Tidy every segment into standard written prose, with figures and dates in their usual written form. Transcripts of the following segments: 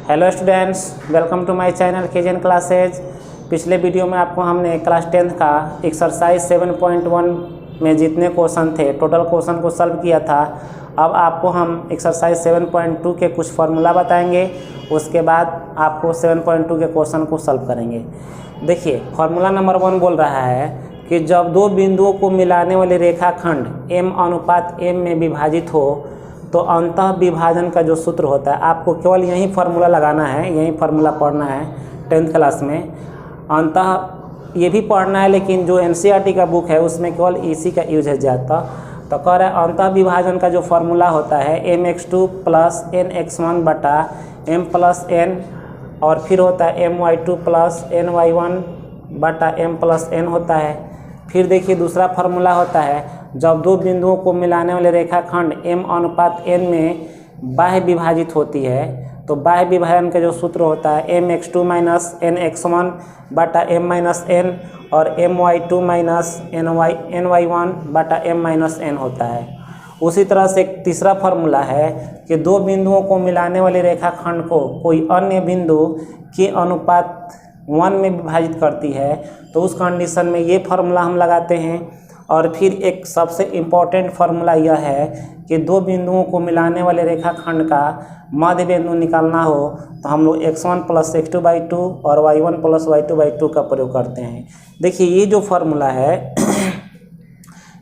Hello students, welcome to my channel केजन classes. पिछले video में आपको हमने क्लास 10th का एक्सरसाइज 7.1 में जितने क्वेश्चन थे टोटल क्वेश्चन को सॉल्व किया था। अब आपको हम एक्सरसाइज 7.2 के कुछ फार्मूला बताएंगे, उसके बाद आपको 7.2 के क्वेश्चन को सॉल्व करेंगे। देखिए, फार्मूला नंबर 1 बोल रहा है कि जब दो बिंदुओं को मिलाने वाले रेखाखंड m अनुपात m में विभाजित हो तो अंतः विभाजन का जो सूत्र होता है, आपको केवल यही फार्मूला लगाना है, यही फार्मूला पढ़ना है 10th क्लास में। अंतः ये भी पढ़ना है, लेकिन जो NCERT का बुक है उसमें केवल इसी का यूज है ज़्यादा। तो कह रहा है अंतः विभाजन का जो फार्मूला होता है mx2 प्लस nx1 बटा m प्लस n, और फिर होता है my2 प्लस ny1 बटा m प्लस n होता है। फिर देखिए दूसरा फार्मूला होता है जब दो बिंदुओं को मिलाने वाले रेखाखंड m अनुपात n में बाह्य विभाजित होती है, तो बाह्य विभाजन का जो सूत्र होता है mx2 माइनस nx1 बटा m माइनस n और my2 माइनस ny1 बटा m माइनस n होता है। उसी तरह से एक तीसरा फार्मूला है कि दो बिंदुओं को मिलाने वाले रेखाखंड को कोई अन्य बिंदु के अनुपात 1 में विभाजित करती है, तो उस कंडीशन में ये फार्मूला हम लगाते हैं। और फिर एक सबसे इम्पॉर्टेंट फार्मूला यह है कि दो बिंदुओं को मिलाने वाले रेखाखंड का मध्य बिंदु निकालना हो तो हम लोग x1 प्लस x2/2 और y1 प्लस y2/2 का प्रयोग करते हैं। देखिए ये जो फार्मूला है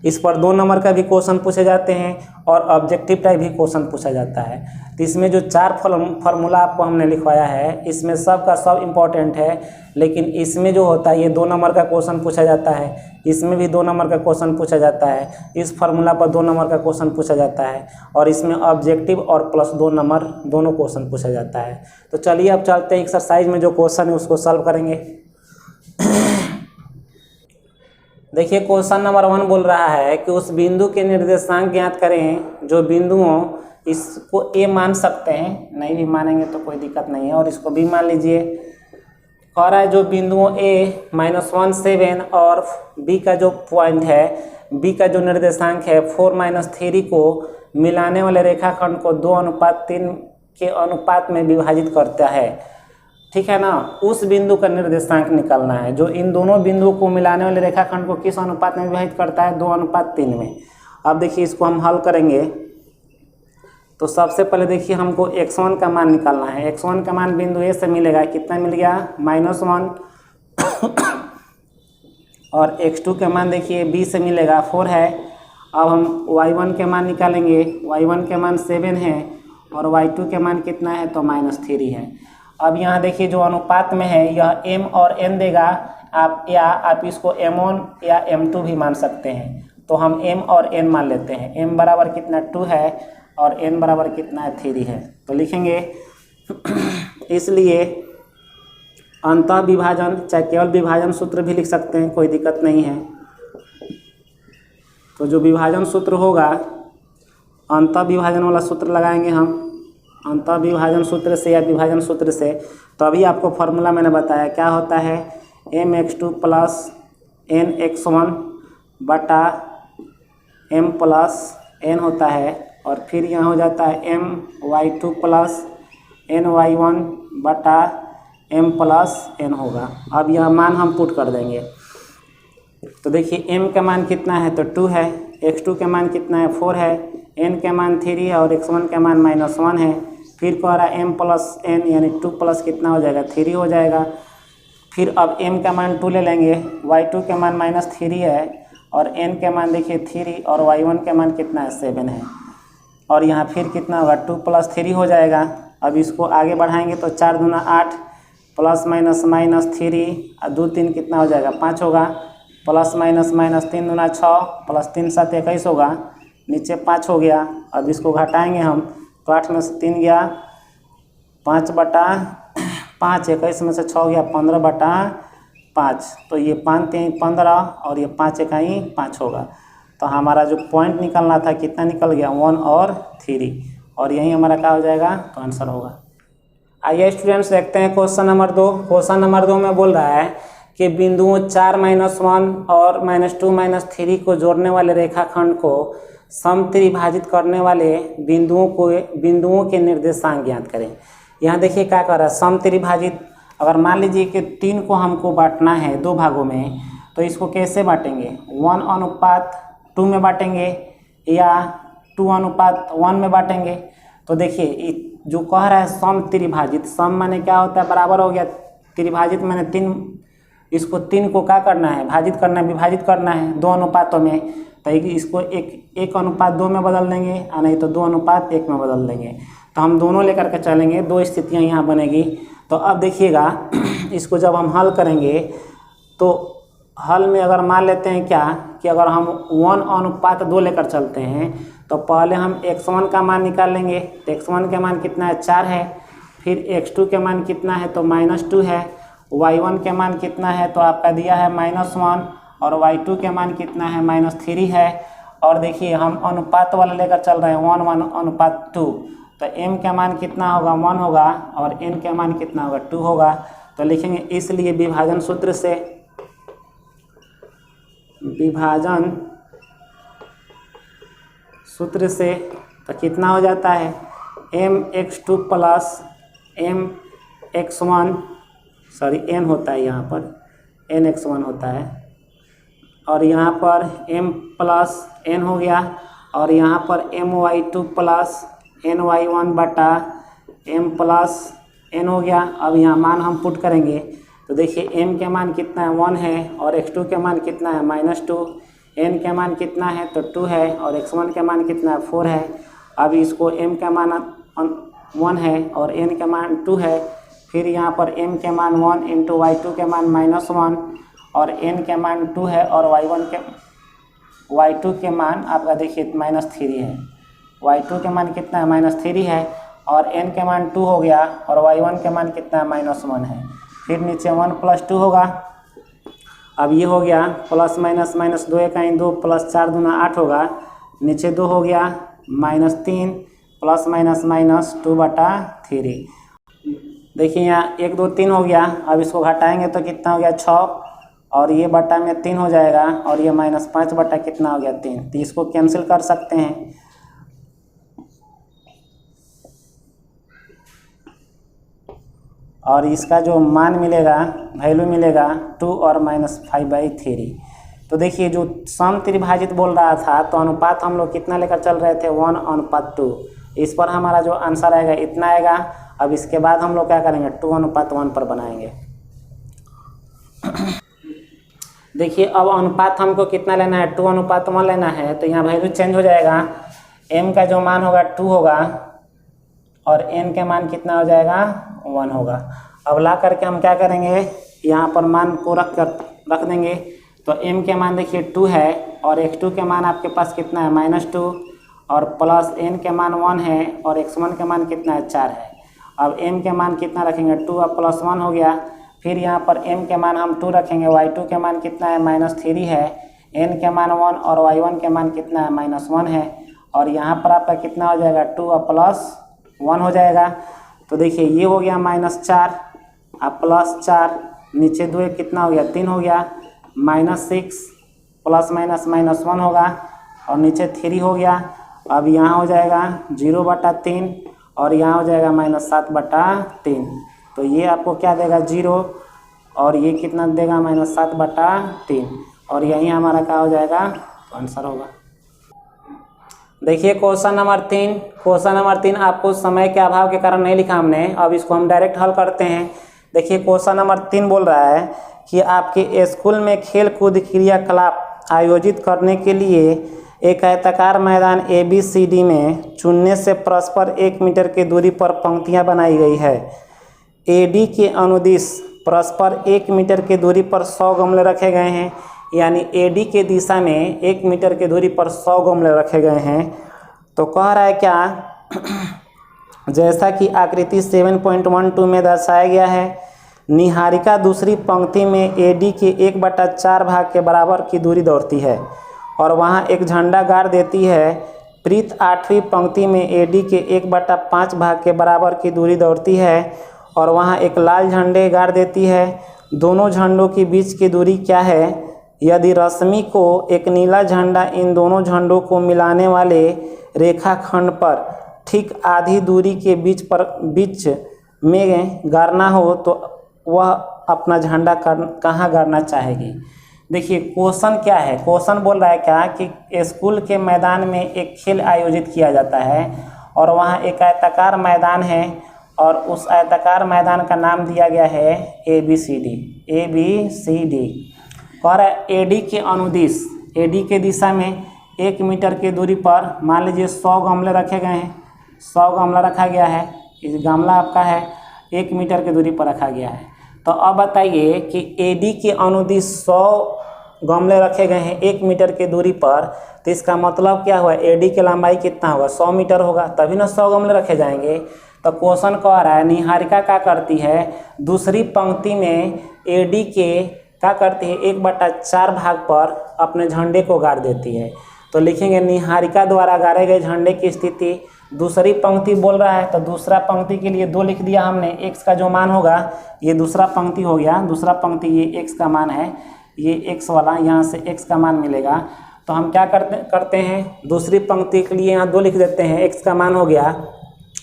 इस पर 2 नंबर का भी क्वेश्चन पूछे जाते हैं और ऑब्जेक्टिव टाइप भी क्वेश्चन पूछा जाता है। तो इसमें जो 4 फार्मूला आपको हमने लिखवाया है, इसमें सब का सब इम्पोर्टेंट है, लेकिन इसमें जो होता है ये 2 नंबर का क्वेश्चन पूछा जाता है, इसमें भी 2 नंबर का क्वेश्चन पूछा जाता है, इस फार्मूला पर 2 नंबर का क्वेश्चन पूछा जाता है, और इसमें ऑब्जेक्टिव और प्लस 2 नंबर दोनों क्वेश्चन पूछा जाता है। तो चलिए अब चलते हैं एक्सरसाइज में, जो क्वेश्चन है उसको सॉल्व करेंगे। देखिए क्वेश्चन नंबर 1 बोल रहा है कि उस बिंदु के निर्देशांक ज्ञात करें जो बिंदुओं, इसको A मान सकते हैं, नहीं भी मानेंगे तो कोई दिक्कत नहीं है, और इसको B मान लीजिए। कह रहा है जो बिंदुओं A -1 7 और B का जो पॉइंट है, B का जो निर्देशांक है 4 - 3 को मिलाने वाले रेखाखंड को 2:3 के अनुपात में विभाजित करता है। ठीक है ना, उस बिंदु का निर्देशांक निकालना है जो इन दोनों बिंदुओं को मिलाने वाले रेखाखंड को किस अनुपात में विभाजित करता है, 2:3 में। अब देखिए इसको हम हल करेंगे। तो सबसे पहले देखिए हमको x1 का मान निकालना है। x1 का मान बिंदु A से मिलेगा, कितना मिल गया -1, और x2 का मान देखिए B से मिलेगा 4 है। अब हम y1 के मान निकालेंगे, y1 के मान 7 है और y2 के मान कितना है तो -3 है। अब यहाँ देखिए जो अनुपात में है यह m और n देगा, आप इसको m1 या m2 भी मान सकते हैं। तो हम m और n मान लेते हैं। m बराबर कितना 2 है और n बराबर कितना है 3 है। तो लिखेंगे इसलिए अंतः विभाजन, चाहे केवल विभाजन सूत्र भी लिख सकते हैं, कोई दिक्कत नहीं है। तो जो विभाजन सूत्र होगा, अंतः विभाजन वाला सूत्र लगाएंगे हम, अंतः विभाजन सूत्र से या विभाजन सूत्र से। तो अभी आपको फार्मूला मैंने बताया क्या होता है, mx2 प्लस nx1 बटा m प्लस n होता है, और फिर यहाँ हो जाता है my2 प्लस ny1 बटा m प्लस n होगा। अब यह मान हम पुट कर देंगे। तो देखिए m का मान कितना है तो 2 है, x2 के मान कितना है 4 है, n के मान 3 है और x1 के मान -1 है। फिर कह रहा है m प्लस n यानी 2 प्लस कितना हो जाएगा 3 हो जाएगा। फिर अब m का मान 2 ले लेंगे, y2 के मान -3 है और n के मान देखिए 3 और y1 के मान कितना है 7 है। और यहाँ फिर कितना होगा 2 प्लस 3 हो जाएगा। अब इसको आगे बढ़ाएंगे तो 4 दूना 8 प्लस माइनस -3 और 2 3 कितना हो जाएगा 5 होगा, प्लस माइनस -3 दूना 6 प्लस 3 7 21 होगा, नीचे 5 हो गया। अब इसको घटाएंगे हम तो 8 में से 3 गया 5 बटा 5, 21 में से 6 गया 15 बटा 5। तो ये 5 3 15 और ये 5 इकाई 5 होगा। तो हमारा जो पॉइंट निकलना था कितना निकल गया 1 और 3, और यही हमारा क्या हो जाएगा तो आंसर होगा। आइए स्टूडेंट्स देखते हैं क्वेश्चन नंबर 2। क्वेश्चन नंबर 2 में बोल रहा है कि बिंदुओं 4 - 1 और -2 - 3 को जोड़ने वाले रेखाखंड को समत्रिभाजित करने वाले बिंदुओं के निर्देशांक ज्ञात करें। यहाँ देखिए क्या कर रहा है, समत्रिभाजित। अगर मान लीजिए कि 3 को हमको बांटना है 2 भागों में, तो इसको कैसे बांटेंगे, 1:2 में बांटेंगे या 2:1 में बांटेंगे। तो देखिए जो कह रहा है समत्रिभाजित, सम माने क्या होता है, बराबर हो गया, त्रिभाजित माने 3, इसको 3 को क्या करना है, भाजित करना है, विभाजित करना है 2 अनुपातों में। तो इसको 1:2 में बदल देंगे, और नहीं तो 2:1 में बदल देंगे। तो हम दोनों लेकर के चलेंगे, 2 स्थितियाँ यहाँ बनेगी। तो अब देखिएगा इसको जब हम हल करेंगे, तो हल में अगर मान लेते हैं क्या कि अगर हम 1:2 लेकर चलते हैं, तो पहले हम x1 का मान निकाल लेंगे। तो x1 के मान कितना है, 4 है। फिर x2 के मान कितना है, तो -2 है। y1 के मान कितना है, तो आपका दिया है -1, और y2 के मान कितना है, -3 है। और देखिए हम अनुपात वाला लेकर चल रहे हैं 1:2, तो m का मान कितना होगा, 1 होगा, और n का मान कितना होगा, 2 होगा। तो लिखेंगे इसलिए विभाजन सूत्र से तो कितना हो जाता है, mx2 plus mx1, sorry n होता है यहाँ पर, nx1 होता है, और यहाँ पर m प्लस n हो गया, और यहाँ पर my2 प्लस ny1 बटा m प्लस n हो गया। अब यहाँ मान हम पुट करेंगे, तो देखिए m के मान कितना है, 1 है, और x2 के मान कितना है, -2, n के मान कितना है, तो 2 है, और x1 के मान कितना है, 4 है। अब इसको m का मान 1 है और n के मान 2 है, फिर यहाँ पर m के मान 1 इंटू y2 के मान -1, और n के मान 2 है, और y2 के मान आपका देखिए -3 है। y2 के मान कितना है, -3 है, और n के मान 2 हो गया, और y1 के मान कितना है, -1 है। फिर नीचे 1 + 2 होगा। अब ये हो गया प्लस माइनस माइनस 2 × 2 प्लस 4 दूना 8 होगा, नीचे 2 हो गया, -3 प्लस माइनस माइनस 2/3। देखिए यहाँ 1 2 3 हो गया। अब इसको घटाएंगे तो कितना हो गया, 6, और ये बटा में 3 हो जाएगा, और ये -5 बटा कितना हो गया, 3। तो इसको कैंसिल कर सकते हैं। और इसका जो मान मिलेगा, वैल्यू मिलेगा 2 और -5/3। तो देखिए जो समत्रिभाजित बोल रहा था, तो अनुपात हम लोग कितना लेकर चल रहे थे, 1:2। इस पर हमारा जो आंसर आएगा इतना आएगा। अब इसके बाद हम लोग क्या करेंगे, 2:1 पर बनाएंगे। देखिए अब अनुपात हमको कितना लेना है, 2:1 लेना है। तो यहाँ वैल्यू चेंज हो जाएगा, m का जो मान होगा 2 होगा, और n के मान कितना हो जाएगा, 1 होगा। अब ला करके हम क्या करेंगे, यहाँ पर मान को रख देंगे। तो m के मान देखिए 2 है, और x2 के मान आपके पास कितना है, -2, और प्लस n के मान 1 है, और x1 के मान कितना है, 4 है। अब m के मान कितना रखेंगे, 2 और प्लस 1 हो गया। फिर यहाँ पर m के मान हम 2 रखेंगे, y2 के मान कितना है, -3 है, n के मान 1, और y1 के मान कितना है, -1 है। और यहाँ पर आपका कितना हो जाएगा, 2 और प्लस 1 हो जाएगा। तो देखिए ये हो गया -4 और +4, नीचे 2 कितना हो गया, 3 हो गया, -6 प्लस माइनस -1 होगा, और नीचे 3 हो गया। अब यहाँ हो जाएगा 0/3, और यहाँ हो जाएगा -7/3। तो ये आपको क्या देगा, 0, और ये कितना देगा, -7/3, और यही हमारा क्या हो जाएगा, तो आंसर होगा। देखिए क्वेश्चन नंबर 3 आपको समय के अभाव के कारण नहीं लिखा हमने। अब इसको हम डायरेक्ट हल करते हैं। देखिए क्वेश्चन नंबर 3 बोल रहा है कि आपके स्कूल में खेल कूद क्रियाकलाप आयोजित करने के लिए एक आयताकार मैदान ABCD में चुनने से परस्पर 1 मीटर की दूरी पर पंक्तियां बनाई गई है। AD के अनुदिश परस्पर 1 मीटर की दूरी पर 100 गमले रखे गए हैं, यानी AD के दिशा में 1 मीटर की दूरी पर 100 गमले रखे गए हैं। तो कह रहा है क्या, जैसा कि आकृति 7.12 में दर्शाया गया है, निहारिका दूसरी पंक्ति में AD के 1/4 भाग के बराबर की दूरी दौड़ती है और वहां एक झंडा गाड़ देती है। प्रीत 8वीं पंक्ति में AD के 1/5 भाग के बराबर की दूरी दौड़ती है और वहां एक लाल झंडे गाड़ देती है। दोनों झंडों के बीच की दूरी क्या है? यदि रश्मि को एक नीला झंडा इन दोनों झंडों को मिलाने वाले रेखाखंड पर ठीक आधी दूरी के बीच में गाड़ना हो तो वह अपना झंडा कहाँ गाड़ना चाहेगी। देखिए क्वेश्चन क्या है, क्वेश्चन बोल रहा है क्या कि स्कूल के मैदान में एक खेल आयोजित किया जाता है और वहाँ एक आयताकार मैदान है और उस आयताकार मैदान का नाम दिया गया है ABCD। कह रहा है AD के अनुदिश, AD के दिशा में 1 मीटर की दूरी पर मान लीजिए 100 गमले रखे गए हैं, 100 गमला रखा गया है। इस गमला आपका है 1 मीटर की दूरी पर रखा गया है। तो अब बताइए कि AD के अनुदिश 100 गमले रखे गए हैं 1 मीटर की दूरी पर, तो इसका मतलब क्या हुआ, AD की लंबाई कितना होगा, 100 मीटर होगा, तभी ना 100 गमले रखे जाएंगे। तो क्वेश्चन कह रहा है निहारिका क्या करती है, दूसरी पंक्ति में AD के क्या करती है 1/4 भाग पर अपने झंडे को गाड़ देती है। तो लिखेंगे निहारिका द्वारा गाड़े गए झंडे की स्थिति, दूसरी पंक्ति बोल रहा है तो दूसरा पंक्ति के लिए 2 लिख दिया हमने। x का जो मान होगा ये दूसरा पंक्ति हो गया, दूसरा पंक्ति ये x का मान है, ये x वाला, यहाँ से x का मान मिलेगा। तो हम क्या करते हैं दूसरी पंक्ति के लिए यहाँ 2 लिख देते हैं, x का मान हो गया।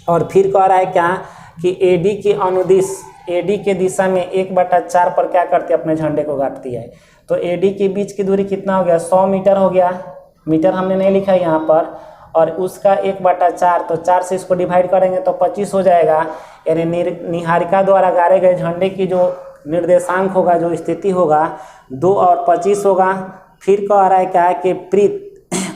और फिर कह रहा है क्या कि AD के अनुदिश, AD के दिशा में 1/4 पर क्या करती है अपने झंडे को गाड़ती है। तो AD के बीच की दूरी कितना हो गया, 100 मीटर हो गया, मीटर हमने नहीं लिखा है यहाँ पर, और उसका 1/4, तो 4 से इसको डिवाइड करेंगे तो 25 हो जाएगा। यानी निहारिका द्वारा गाड़े गए झंडे की जो निर्देशांक होगा, जो स्थिति होगा 2 और 25 होगा। फिर कह रहा है क्या कि प्रीत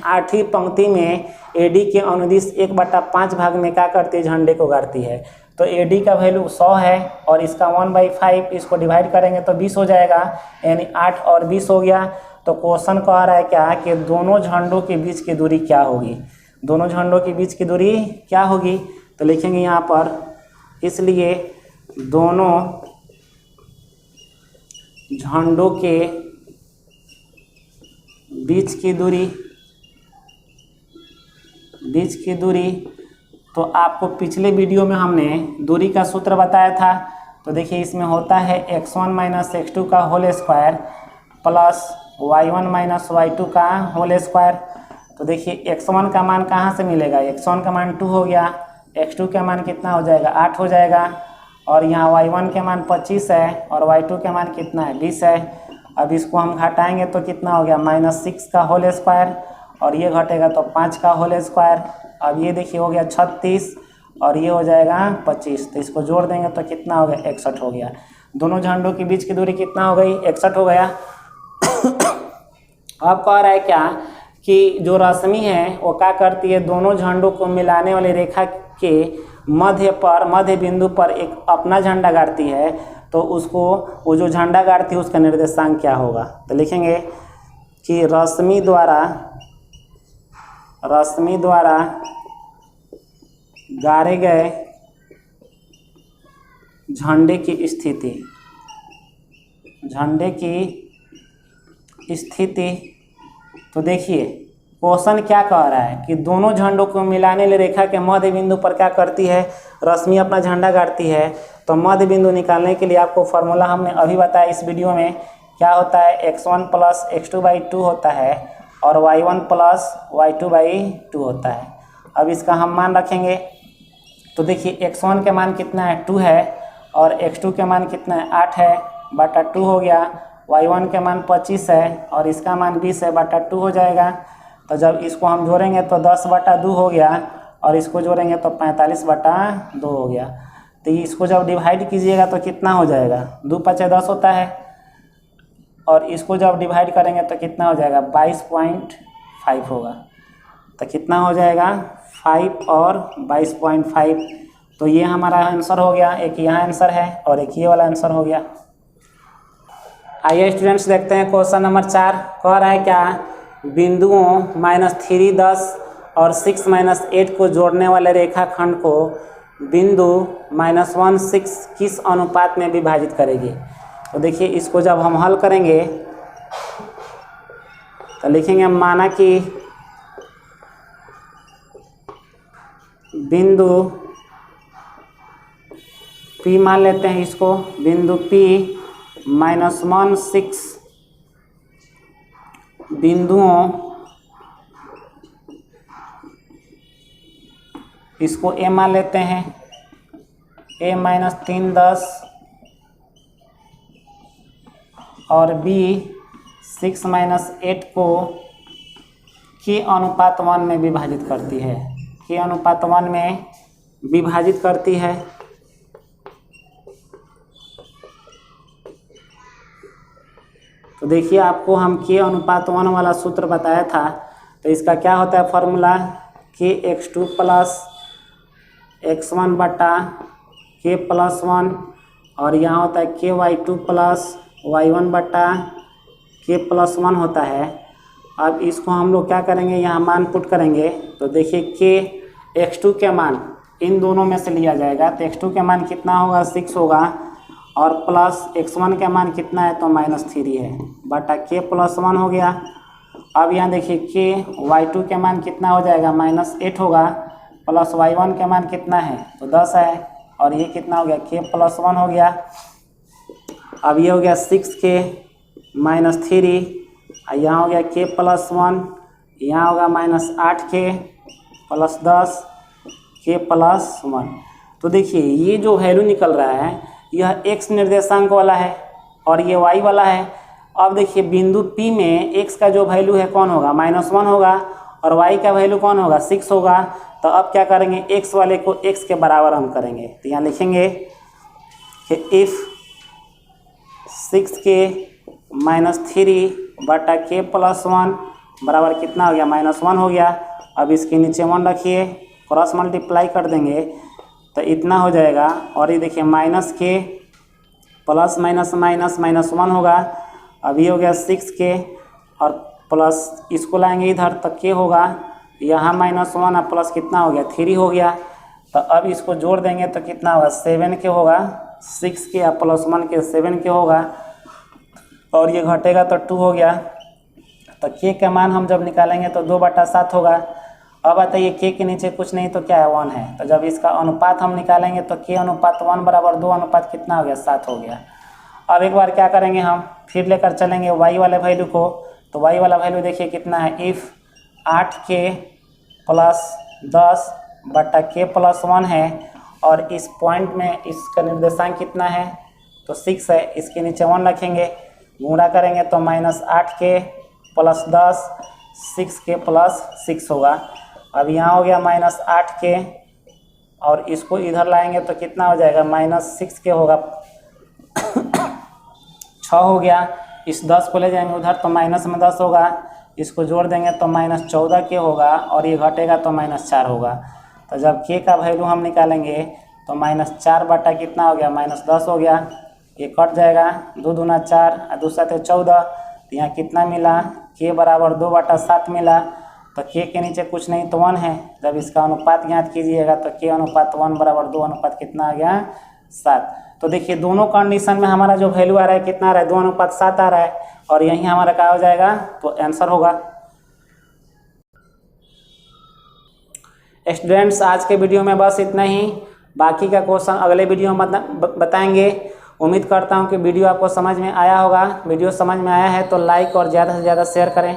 8वीं पंक्ति में AD के अनुदिश 1/5 भाग में क्या करती है, झंडे को गाड़ती है। तो AD का वैल्यू 100 है और इसका 1/5 इसको डिवाइड करेंगे तो 20 हो जाएगा, यानी 8 और 20 हो गया। तो क्वेश्चन कह रहा है क्या कि दोनों झंडों के बीच की दूरी क्या होगी, दोनों झंडों के बीच की दूरी क्या होगी। तो लिखेंगे यहाँ पर, इसलिए दोनों झंडों के बीच की दूरी, तो आपको पिछले वीडियो में हमने दूरी का सूत्र बताया था। तो देखिए इसमें होता है x1 - x2 का whole square plus y1 - y2 का होल स्क्वायर। तो देखिए x1 का मान कहाँ से मिलेगा, x1 का मान 2 हो गया, x2 का मान कितना हो जाएगा 8 हो जाएगा, और यहाँ y1 के मान 25 है और y2 के मान कितना है 20 है। अब इसको हम घटाएंगे तो कितना हो गया -6 का होल स्क्वायर, और ये घटेगा तो 5 का होल स्क्वायर। अब ये देखिए हो गया 36 और ये हो जाएगा 25, तो इसको जोड़ देंगे तो कितना हो गया 61 हो गया। दोनों झंडों के बीच की दूरी कितना हो गई 61 हो गया। अब कह रहा है क्या कि जो रश्मि है वो क्या करती है, दोनों झंडों को मिलाने वाली रेखा के मध्य बिंदु पर एक अपना झंडा गाड़ती है। तो उसको वो जो झंडा गाड़ती है उसका निर्देशांक क्या होगा। तो लिखेंगे कि रश्मि द्वारा गाड़े गए झंडे की स्थिति, तो देखिए क्वेश्चन क्या कह रहा है कि दोनों झंडों को मिलाने वाली रेखा के मध्य बिंदु पर क्या करती है, रश्मि अपना झंडा गाड़ती है। तो मध्य बिंदु निकालने के लिए आपको फॉर्मूला हमने अभी बताया इस वीडियो में, क्या होता है x1 + x2/2 होता है और y1 + y2/2 होता है। अब इसका हम मान रखेंगे तो देखिए x1 के मान कितना है 2 है और x2 के मान कितना है 8 है, बटा 2 हो गया। y1 के मान 25 है और इसका मान 20 है, बटा 2 हो जाएगा। तो जब इसको हम जोड़ेंगे तो 10/2 हो गया और इसको जोड़ेंगे तो 45/2 हो गया। तो इसको जब डिवाइड कीजिएगा तो कितना हो जाएगा, 2 × 5 = 10 होता है, और इसको जब डिवाइड करेंगे तो कितना हो जाएगा 22.5 होगा। तो कितना हो जाएगा 5 और 22.5। तो ये हमारा आंसर हो गया, एक यहाँ आंसर है और एक ये वाला आंसर हो गया। आइए स्टूडेंट्स देखते हैं क्वेश्चन नंबर 4। कह रहा है क्या, बिंदुओं -3, 10 और 6 - 8 को जोड़ने वाले रेखाखंड को बिंदु -1, 6 किस अनुपात में विभाजित करेगी। तो देखिए इसको जब हम हल करेंगे तो लिखेंगे, माना कि बिंदु P मान लेते हैं इसको, बिंदु P -1, 6 बिंदुओं, इसको A मान लेते हैं, a माइनस 3/10 और b 6 माइनस 8 को k अनुपात 1 में विभाजित करती है, k अनुपात 1 में विभाजित करती है। तो देखिए आपको हम k अनुपात 1 वाला सूत्र बताया था, तो इसका क्या होता है फॉर्मूला, kx2 प्लस x1 बटा k प्लस 1 और यहाँ होता है ky2 प्लस y1 बटा k प्लस 1 होता है। अब इसको हम लोग क्या करेंगे, यहाँ मान पुट करेंगे। तो देखिए k x2 के मान इन दोनों में से लिया जाएगा, तो x2 के मान कितना होगा 6 होगा और प्लस x1 के मान कितना है तो -3 है बटा k प्लस 1 हो गया। अब यहाँ देखिए k y2 के मान कितना हो जाएगा -8 होगा प्लस y1 के मान कितना है तो 10 है और ये कितना हो गया k प्लस 1 हो गया। अब ये हो गया 6k -3 यहाँ हो गया k प्लस 1, यहाँ होगा -8k प्लस 10 k प्लस 1। तो देखिए ये जो वैल्यू निकल रहा है यह x निर्देशांक वाला है और ये y वाला है। अब देखिए बिंदु P में x का जो वैल्यू है कौन होगा -1 होगा और y का वैल्यू कौन होगा 6 होगा। तो अब क्या करेंगे x वाले को x के बराबर हम करेंगे, तो यहाँ लिखेंगे कि इफ़ 6k -3 बटा k प्लस 1 बराबर कितना हो गया -1 हो गया। अब इसके नीचे 1 रखिए, क्रॉस मल्टीप्लाई कर देंगे तो इतना हो जाएगा और ये देखिए -k प्लस -1 होगा। अब ये हो गया 6k और प्लस इसको लाएंगे इधर तक k होगा, यहाँ -1 और प्लस कितना हो गया 3 हो गया। तो अब इसको जोड़ देंगे तो कितना होगा 7k होगा, 6k या प्लस 1k 7k होगा और ये घटेगा तो 2 हो गया। तो k का मान हम जब निकालेंगे तो 2/7 होगा। अब बताइए k के नीचे कुछ नहीं तो क्या है 1 है, तो जब इसका अनुपात हम निकालेंगे तो k अनुपात 1 बराबर 2 अनुपात कितना हो गया 7 हो गया। अब एक बार क्या करेंगे हम फिर लेकर चलेंगे y वाले वैल्यू को, तो y वाला वैल्यू देखिए कितना है, इफ़ 8k प्लस 10 बटा k प्लस 1 है और इस पॉइंट में इसका निर्देशांक कितना है तो 6 है, इसके नीचे 1 रखेंगे, गुणा करेंगे तो -8k प्लस 10 6k प्लस 6 होगा। अब यहाँ हो गया -8k और इसको इधर लाएंगे तो कितना हो जाएगा -6k होगा 6 हो गया। इस 10 को ले जाएंगे उधर तो माइनस में 10 होगा, इसको जोड़ देंगे तो -14k होगा और ये घटेगा तो -4 होगा। तो जब k का वैल्यू हम निकालेंगे तो -4 बटा कितना हो गया -10 हो गया, ये कट जाएगा 2 दूना 4 और दूसरा थे 14, तो यहाँ कितना मिला k बराबर 2/7 मिला। तो k के नीचे कुछ नहीं तो 1 है, जब इसका अनुपात ज्ञात कीजिएगा तो k अनुपात 1 बराबर 2 अनुपात कितना आ गया 7। तो देखिए दोनों कंडीशन में हमारा जो वैल्यू आ रहा है कितना आ रहा है 2:7 आ रहा है और यहीं हमारा क्या हो जाएगा तो आंसर होगा। स्टूडेंट्स आज के वीडियो में बस इतना ही, बाकी का क्वेश्चन अगले वीडियो में बताएंगे। उम्मीद करता हूँ कि वीडियो आपको समझ में आया होगा। वीडियो समझ में आया है तो लाइक और ज़्यादा से ज़्यादा शेयर करें।